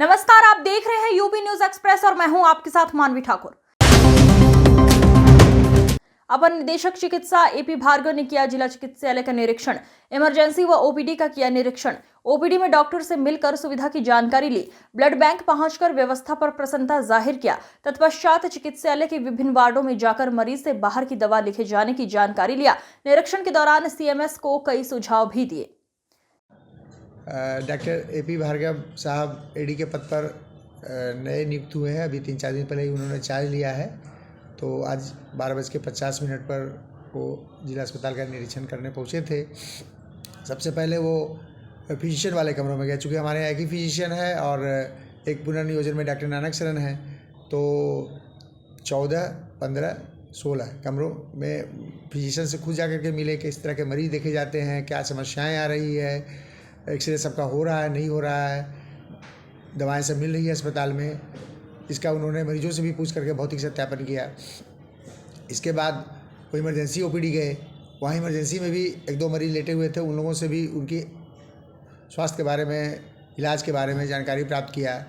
नमस्कार, आप देख रहे हैं यूपी न्यूज एक्सप्रेस और मैं हूं आपके साथ मानवी ठाकुर। अपर निदेशक चिकित्सा एपी भार्गव ने किया जिला चिकित्सालय का निरीक्षण। इमरजेंसी व ओपीडी का किया निरीक्षण। ओपीडी में डॉक्टर से मिलकर सुविधा की जानकारी ली। ब्लड बैंक पहुंचकर व्यवस्था पर प्रसन्नता जाहिर किया। तत्पश्चात चिकित्सालय के विभिन्न वार्डों में जाकर मरीज से बाहर की दवा लिखे जाने की जानकारी लिया। निरीक्षण के दौरान सीएमएस को कई सुझाव भी दिए। डॉक्टर एपी भार्गव साहब एडी के पद पर नए नियुक्त हुए हैं। अभी 3-4 दिन पहले ही उन्होंने चार्ज लिया है। तो आज 12:50 पर वो जिला अस्पताल का निरीक्षण करने पहुंचे थे। सबसे पहले वो फिजिशियन वाले कमरों में गए, चूँकि हमारे यहाँ एक ही फिजिशियन है और एक पुनर्नियोजन में डॉक्टर नानक शरण है। तो 14, 15, 16 कमरों में फिजिशियन से खुद जाकर के मिले कि इस तरह के मरीज़ देखे जाते हैं, क्या समस्याएँ आ रही है, एक्सरे सबका हो रहा है नहीं हो रहा है, दवाएं सब मिल रही है अस्पताल में। इसका उन्होंने मरीजों से भी पूछ करके भौतिक सत्यापन किया। इसके बाद वो इमरजेंसी ओपीडी गए। वहाँ इमरजेंसी में भी 1-2 मरीज़ लेटे हुए थे। उन लोगों से भी उनकी स्वास्थ्य के बारे में, इलाज के बारे में जानकारी प्राप्त किया।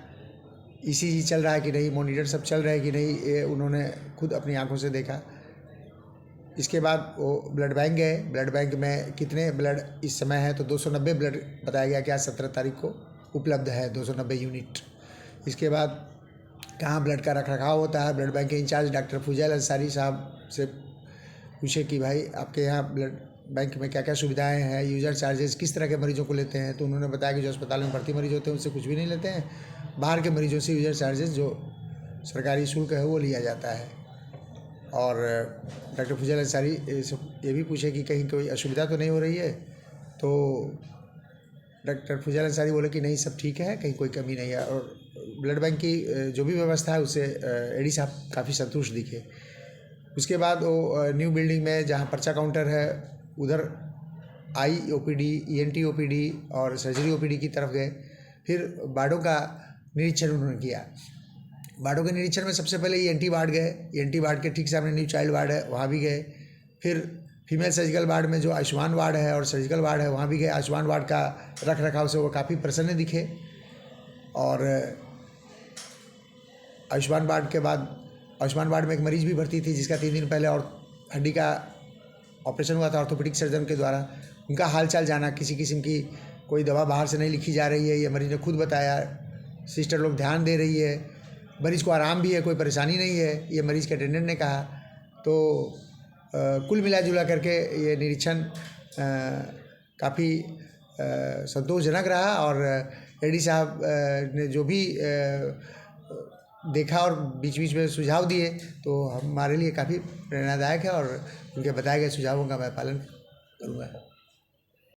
ईसीजी चल रहा है कि नहीं, मॉनिटर सब चल रहा है कि नहीं, ये उन्होंने खुद अपनी आँखों से देखा। इसके बाद वो ब्लड बैंक गए। ब्लड बैंक में कितने ब्लड इस समय है तो 290 ब्लड बताया गया कि आज 17 तारीख को उपलब्ध है, 290 यूनिट। इसके बाद कहाँ ब्लड का रखरखाव होता है, ब्लड बैंक के इंचार्ज डॉक्टर फुजैल अंसारी साहब से पूछे कि भाई आपके यहाँ ब्लड बैंक में क्या क्या सुविधाएं हैं, यूज़र चार्जेस किस तरह के मरीजों को लेते हैं। तो उन्होंने बताया कि जो अस्पताल में भर्ती मरीज होते हैं उनसे कुछ भी नहीं लेते हैं, बाहर के मरीजों से यूज़र चार्जेस जो सरकारी शुल्क है वो लिया जाता है। और डॉक्टर फुजैल अंसारी ये भी पूछे कि कहीं कोई असुविधा तो नहीं हो रही है। तो डॉक्टर फुजैल अंसारी बोले कि नहीं, सब ठीक है, कहीं कोई कमी नहीं है। और ब्लड बैंक की जो भी व्यवस्था है उससे एडी साहब काफ़ी संतुष्ट दिखे। उसके बाद वो न्यू बिल्डिंग में जहाँ पर्चा काउंटर है उधर आई ओपीडी, ईएनटी ओपीडी और सर्जरी ओपीडी की तरफ गए। फिर वार्डों का निरीक्षण उन्होंने किया। वार्डों के निरीक्षण में सबसे पहले ईएनटी वार्ड गए। ईएनटी वार्ड के ठीक सामने न्यू चाइल्ड वार्ड है, वहाँ भी गए। फिर फीमेल सर्जिकल वार्ड में जो आयुष्मान वार्ड है और सर्जिकल वार्ड है वहाँ भी गए। आयुष्मान वार्ड का रख रखाव से वो काफ़ी प्रसन्न दिखे। और आयुष्मान वार्ड के बाद आयुष्मान वार्ड में एक मरीज़ भी भर्ती थी जिसका 3 दिन पहले और हड्डी का ऑपरेशन हुआ था ऑर्थोपेडिक सर्जन के द्वारा। उनका हाल चाल जाना, किसी किस्म की कोई दवा बाहर से नहीं लिखी जा रही है, ये मरीज़ ने खुद बताया। सिस्टर लोग ध्यान दे रही है, मरीज़ को आराम भी है, कोई परेशानी नहीं है, ये मरीज़ के अटेंडेंट ने कहा। तो कुल मिला जुला करके ये निरीक्षण काफ़ी संतोषजनक रहा। और एडी साहब ने जो भी देखा और बीच बीच में सुझाव दिए तो हमारे लिए काफ़ी प्रेरणादायक है और उनके बताए गए सुझावों का मैं पालन करूँगा।